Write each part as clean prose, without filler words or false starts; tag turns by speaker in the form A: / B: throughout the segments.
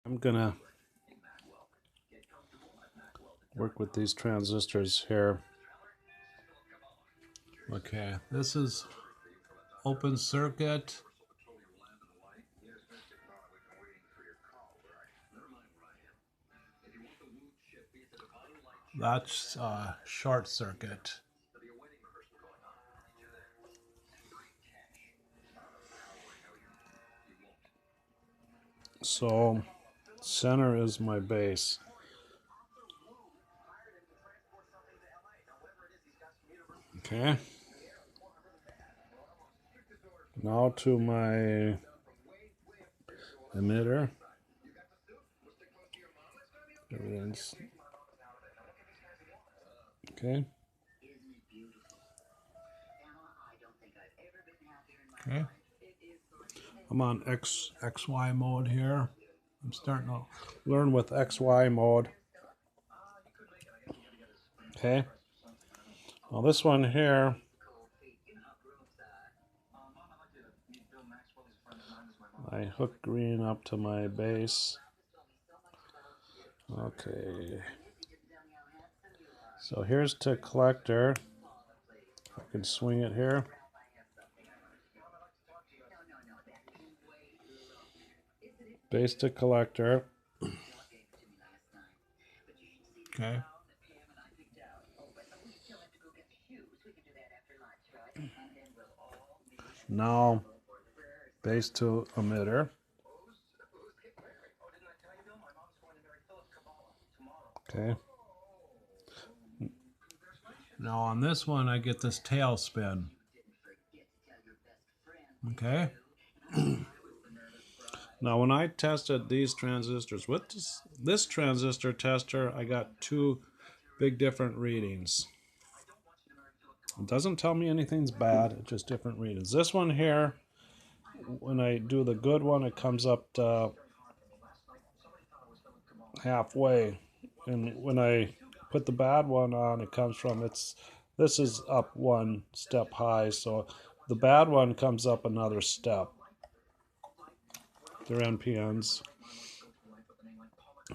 A: I'm gonna work with these transistors here. Okay, this is open circuit. That's short circuit. So center is my base. Okay. Now to my emitter. Everything's okay. Okay. I'm on XY mode here. I'm starting to learn with XY mode. Okay. Now this one here, I hook green up to my base. Okay. So here's to collector. I can swing it here. Base to collector. Okay. Now base to emitter. Okay. Now on this one I get this tail spin. Okay. Now when I tested these transistors with this transistor tester, I got two big different readings. It doesn't tell me anything's bad, it's just different readings. This one here, when I do the good one, it comes up to halfway. And when I put the bad one on, it comes from, this is up one step high, so the bad one comes up another step. They're NPNs.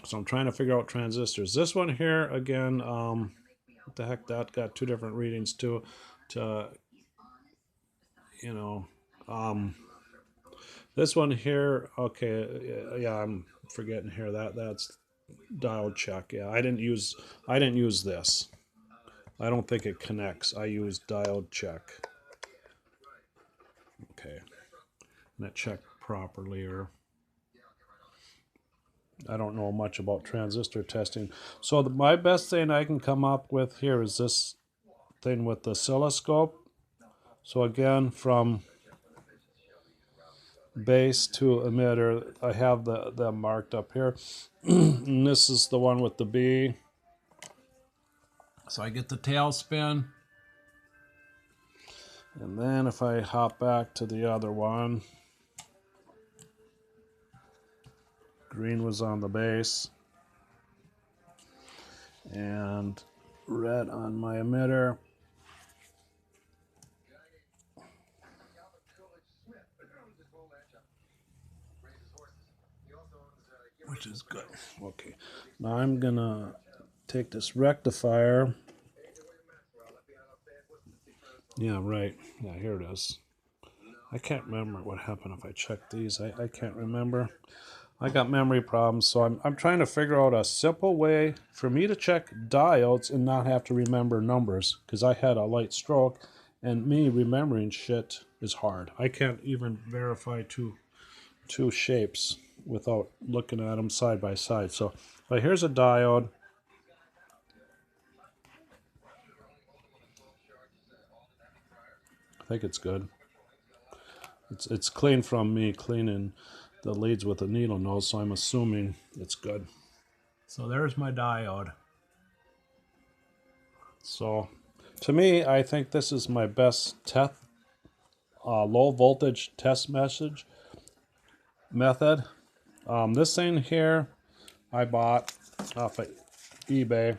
A: So I'm trying to figure out transistors. This one here, again, what the heck, that got two different readings too. This one here, okay, yeah, I'm forgetting here, that's diode check. Yeah, I didn't use this. I don't think it connects. I use diode check. Okay, and that checked properly, or I don't know much about transistor testing. So my best thing I can come up with here is this thing with the oscilloscope. So again, from base to emitter, I have them marked up here. And this is the one with the B. So I get the tail spin. And then if I hop back to the other one, green was on the base and red on my emitter. Which is good. Okay, now I'm gonna take this rectifier. Yeah, right. Yeah, here it is. I can't remember what happened if I checked these. I can't remember. I got memory problems, so I'm trying to figure out a simple way for me to check diodes and not have to remember numbers, because I had a light stroke, and me remembering shit is hard. I can't even verify two shapes without looking at them side by side. So, but here's a diode. I think it's good. It's clean from me cleaning the leads with a needle nose, so I'm assuming it's good. So there's my diode. So to me, I think this is my best low voltage test method. This thing here I bought off of eBay,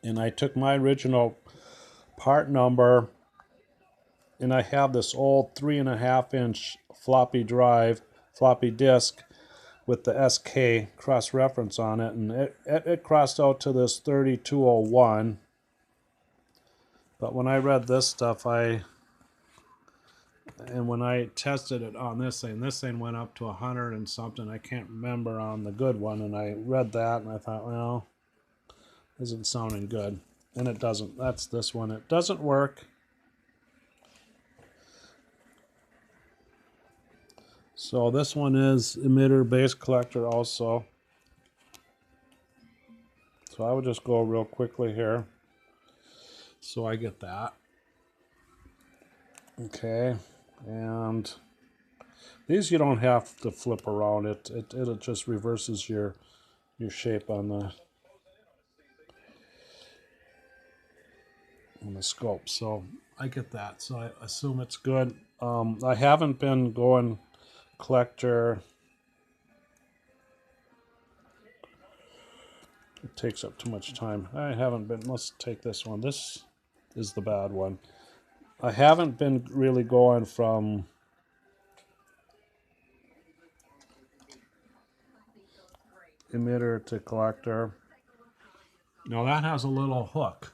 A: and I took my original part number, and I have this old 3.5-inch floppy disk with the SK cross-reference on it, and it crossed out to this 3201. But when I read this stuff, when I tested it on this thing went up to 100 and something. I can't remember on the good one, and I read that and I thought, well, isn't sounding good. And it doesn't. That's this one. It doesn't work. So this one is emitter base collector also. So I would just go real quickly here. So I get that. Okay. And these you don't have to flip around. It just reverses your shape on the scope. So I get that. So I assume it's good. I haven't been going collector. It takes up too much time. I haven't been. Let's take this one. This is the bad one. I haven't been really going from emitter to collector. Now that has a little hook.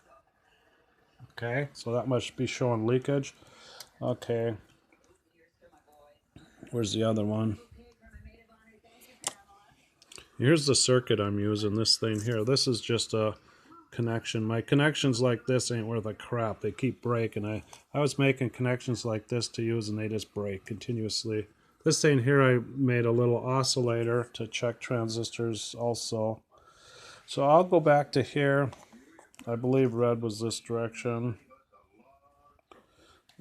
A: Okay, so that must be showing leakage. Okay, where's the other one? Here's the circuit I'm using, this thing here. This is just a connection. My connections like this ain't worth a crap. They keep breaking. I was making connections like this to use and they just break continuously. This thing here, I made a little oscillator to check transistors also. So I'll go back to here. I believe red was this direction.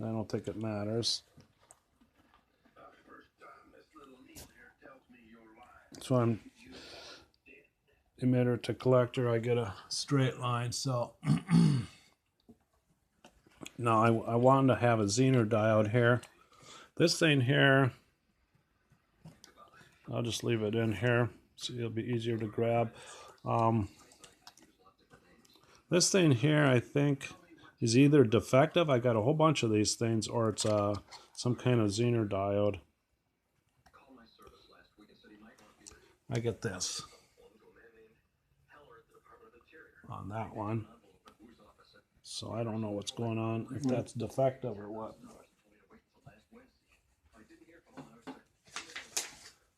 A: I don't think it matters. So I'm emitter to collector. I get a straight line. So now I wanted to have a Zener diode here. This thing here, I'll just leave it in here so it'll be easier to grab. This thing here, I think, is either defective. I got a whole bunch of these things, or it's some kind of Zener diode. I get this on that one. So I don't know what's going on, if that's defective or what.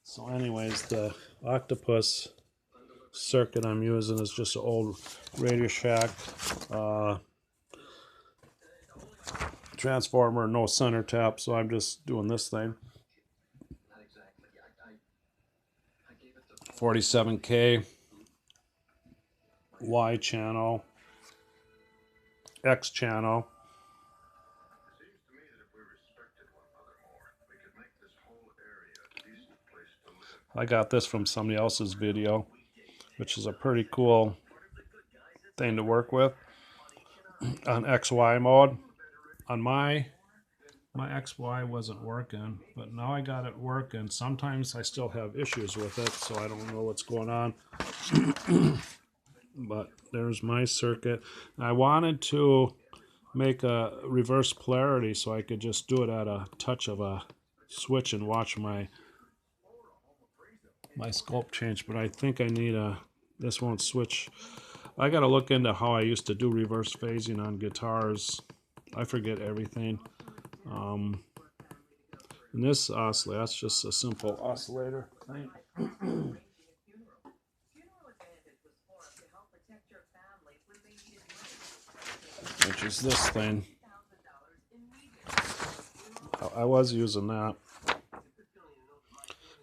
A: So anyways, the octopus circuit I'm using is just an old Radio Shack transformer, no center tap, so I'm just doing this thing. 47K Y channel, X channel. I got this from somebody else's video, which is a pretty cool thing to work with on XY mode. On my XY wasn't working, but now I got it working. Sometimes I still have issues with it, so I don't know what's going on. But there's my circuit. I wanted to make a reverse polarity so I could just do it at a touch of a switch and watch my scope change, but I think I need this won't switch. I gotta look into how I used to do reverse phasing on guitars. I forget everything. And this oscillator, that's just a simple oscillator thing. Which is this thing. I was using that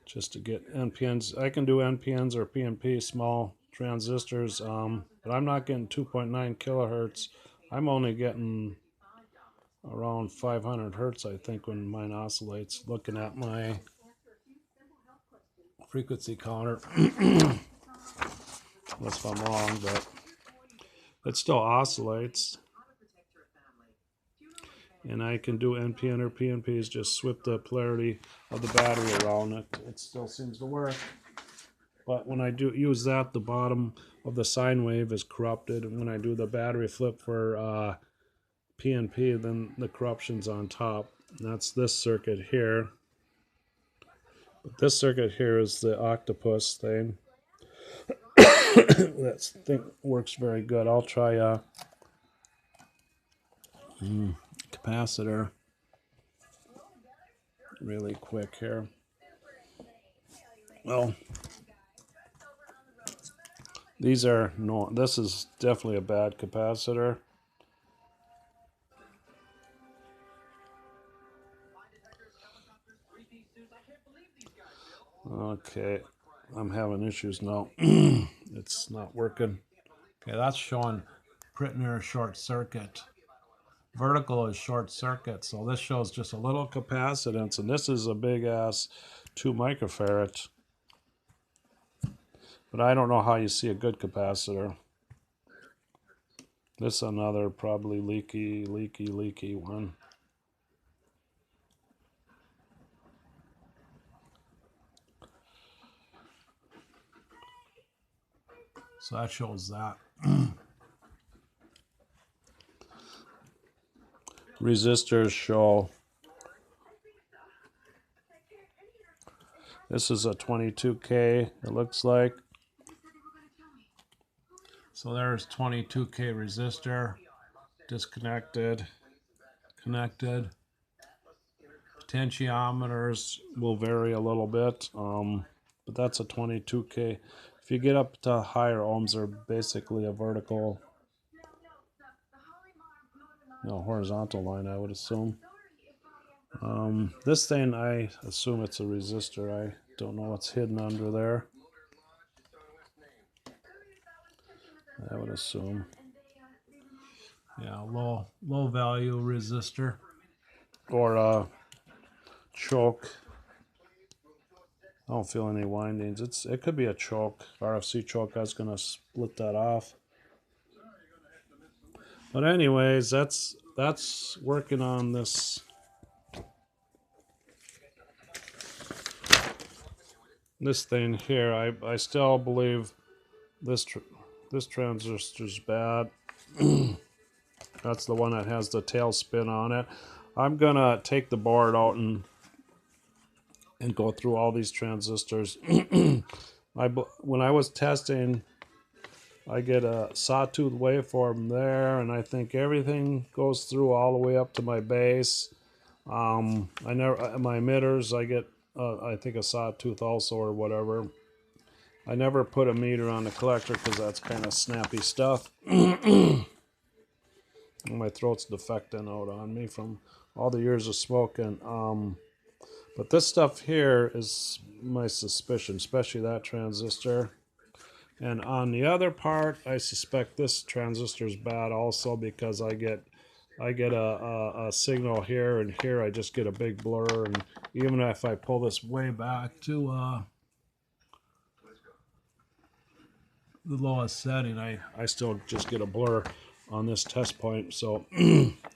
A: just to get NPNs. I can do NPNs or PNP, small transistors, but I'm not getting 2.9 kilohertz. I'm only getting around 500 hertz, I think, when mine oscillates. Looking at my frequency counter, unless if I'm wrong, but it still oscillates. And I can do NPN or PNPs, just swip the polarity of the battery around. It still seems to work. But when I do use that, the bottom of the sine wave is corrupted. And when I do the battery flip for PNP, then the corruption's on top. And that's this circuit here. But this circuit here is the octopus thing. That thing works very good. I'll try a capacitor really quick here. Well, these are no. This is definitely a bad capacitor. Okay, I'm having issues now. It's not working. Okay, that's showing pretty near short circuit. Vertical is short circuit, so this shows just a little capacitance, and this is a big ass 2 microfarad. But I don't know how you see a good capacitor. This is another probably leaky one. So that shows that. Resistors show this is a 22K, it looks like. So there's 22K resistor, disconnected, connected. Potentiometers will vary a little bit, but that's a 22K. If you get up to higher ohms, they're basically a vertical, horizontal line, I would assume. This thing, I assume it's a resistor. I don't know what's hidden under there. I would assume. Yeah, low value resistor. Or a choke. I don't feel any windings. It could be a choke, RFC choke. I was gonna split that off. But anyways, that's working on this thing here. I still believe this transistor's bad. That's the one that has the tail spin on it. I'm gonna take the board out and go through all these transistors. When I was testing, I get a sawtooth waveform there, and I think everything goes through all the way up to my base. My emitters, I get I think a sawtooth also or whatever. I never put a meter on the collector because that's kind of snappy stuff. My throat's defecting out on me from all the years of smoking. But this stuff here is my suspicion, especially that transistor. And on the other part, I suspect this transistor is bad also because I get a signal here, and here I just get a big blur. And even if I pull this way back to the lowest setting, I still just get a blur on this test point. So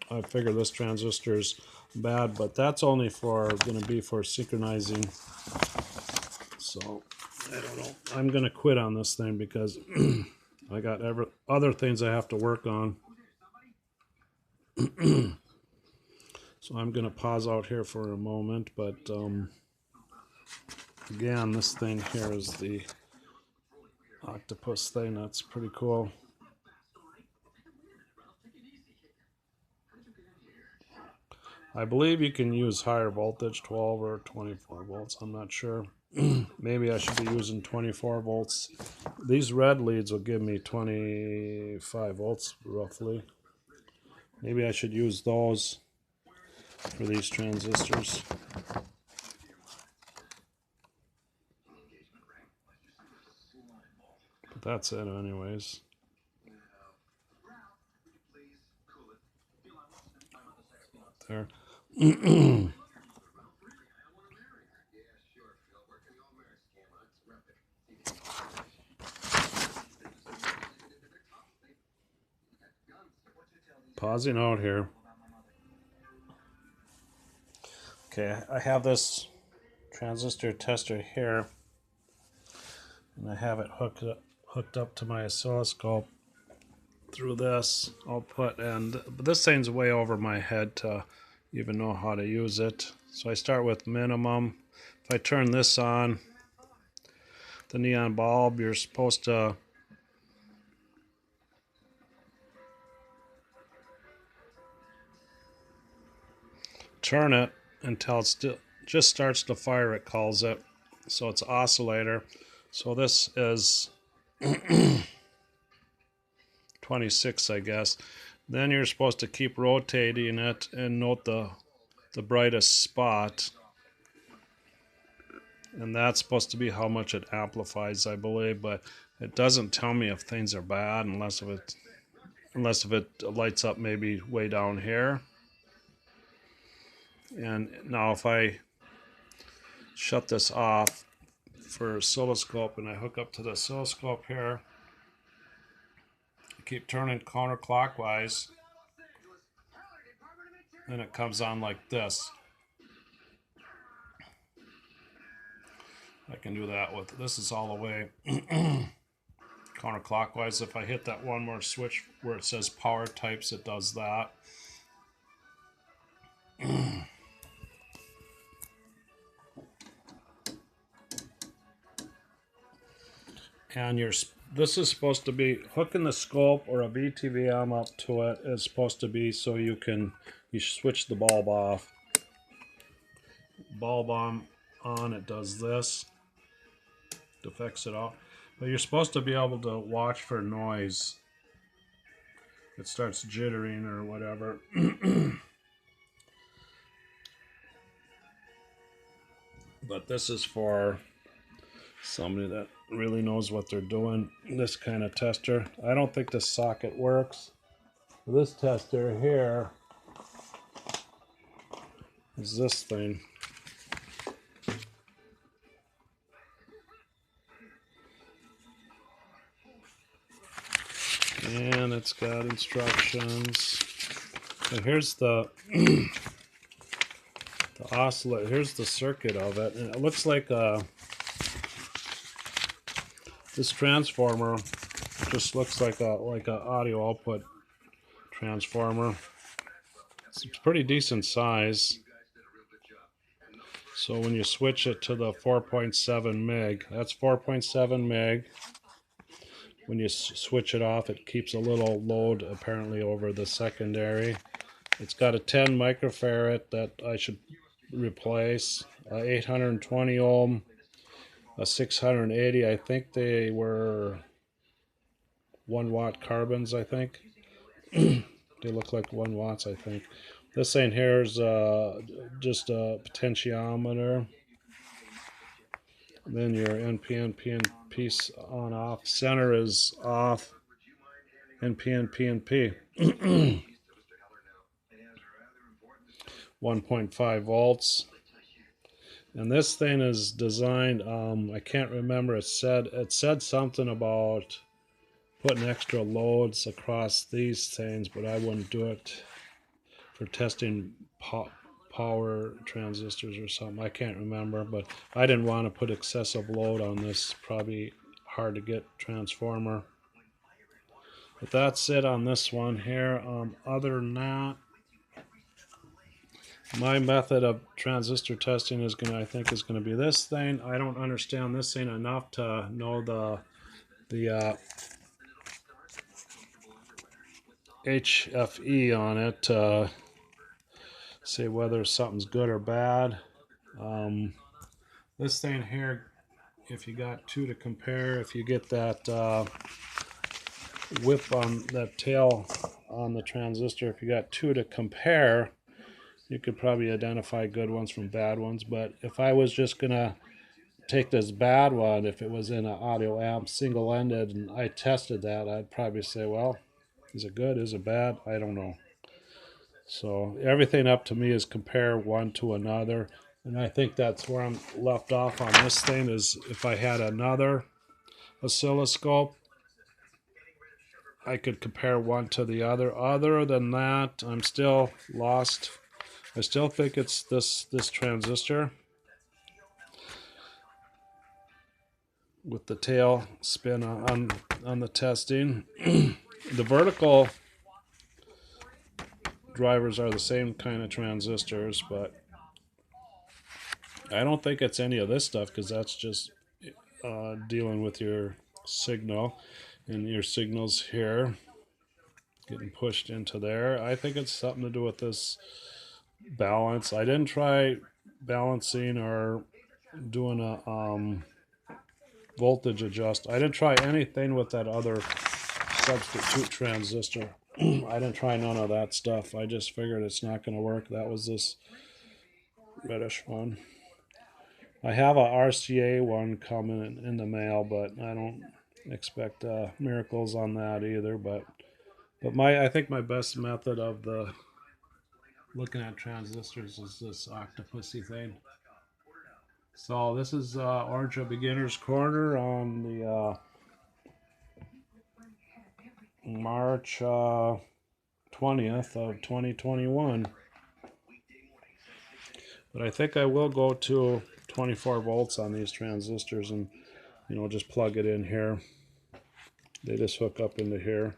A: I figure this transistor's bad, but that's only going to be for synchronizing. So I don't know. I'm going to quit on this thing because I got other things I have to work on. So I'm going to pause out here for a moment, but again, this thing here is the octopus thing. That's pretty cool. I believe you can use higher voltage, 12 or 24 volts. I'm not sure. Maybe I should be using 24 volts. These red leads will give me 25 volts roughly. Maybe I should use those for these transistors. But that's it anyways. There. Pausing out here. Okay, I have this transistor tester here, and I have it hooked up to my oscilloscope through this output, but this thing's way over my head to even know how to use it. So I start with minimum. if I turn this on, the neon bulb, you're supposed to turn it until it still just starts to fire, it calls it. So it's oscillator. So this is 26, I guess. Then you're supposed to keep rotating it and note the brightest spot. And that's supposed to be how much it amplifies, I believe, but it doesn't tell me if things are bad unless if it lights up maybe way down here. And now if I shut this off for oscilloscope and I hook up to the oscilloscope here, I keep turning counterclockwise, and it comes on like this. I can do that with this is all the way counterclockwise. If I hit that one more switch where it says power types, it does that. And this is supposed to be hooking the scope or a VTVM up to it is supposed to be so you switch the bulb off. Bulb on, it does this, defects it off. But you're supposed to be able to watch for noise. It starts jittering or whatever. But this is for somebody that really knows what they're doing, this kind of tester. I don't think this socket works. This tester here is this thing. And it's got instructions. And here's the oscillator. Here's the circuit of it, and it looks like this transformer just looks like a audio output transformer. It's pretty decent size. So when you switch it to the 4.7 meg, that's 4.7 meg. When you switch it off, it keeps a little load apparently over the secondary. It's got a 10 microfarad that I should replace, 820 ohm, a 680. I think they were 1 watt carbons, I think. They look like 1 watts, I think. This thing here is just a potentiometer. Then your NPN, PNP on off. Center is off. NPN, PNP. 1.5 volts. And this thing is designed, I can't remember, it said something about putting extra loads across these things, but I wouldn't do it for testing power transistors or something. I can't remember, but I didn't want to put excessive load on this probably hard to get transformer. But that's it on this one here. Other than that, my method of transistor testing is I think is going to be this thing. I don't understand this thing enough to know the HFE on it to say whether something's good or bad. This thing here, if you got two to compare, if you get that whip on that tail on the transistor, if you got two to compare, you could probably identify good ones from bad ones. But if I was just gonna take this bad one, if it was in an audio amp single-ended and I tested that, I'd probably say, well, is it good, is it bad? I don't know. So everything up to me is compare one to another. And I think that's where I'm left off on this thing, is if I had another oscilloscope, I could compare one to the other. Other than that, I'm still lost. I still think it's this transistor with the tail spin on the testing. The vertical drivers are the same kind of transistors, but I don't think it's any of this stuff because that's just dealing with your signal, and your signal's here getting pushed into there. I think it's something to do with this balance. I didn't try balancing or doing a voltage adjust. I didn't try anything with that other substitute transistor. I didn't try none of that stuff. I just figured it's not going to work. That was this reddish one. I have a RCA one coming in the mail, but I don't expect miracles on that either. But I think my best method of the looking at transistors is this octopusy thing. So this is Orange Beginner's Corner on the March 20th of 2021. But I think I will go to 24 volts on these transistors and, just plug it in here. They just hook up into here.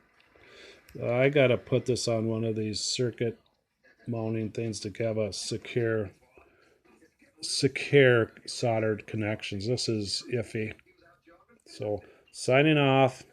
A: I got to put this on one of these circuit mounting things to have a secure soldered connections. This is iffy. So signing off.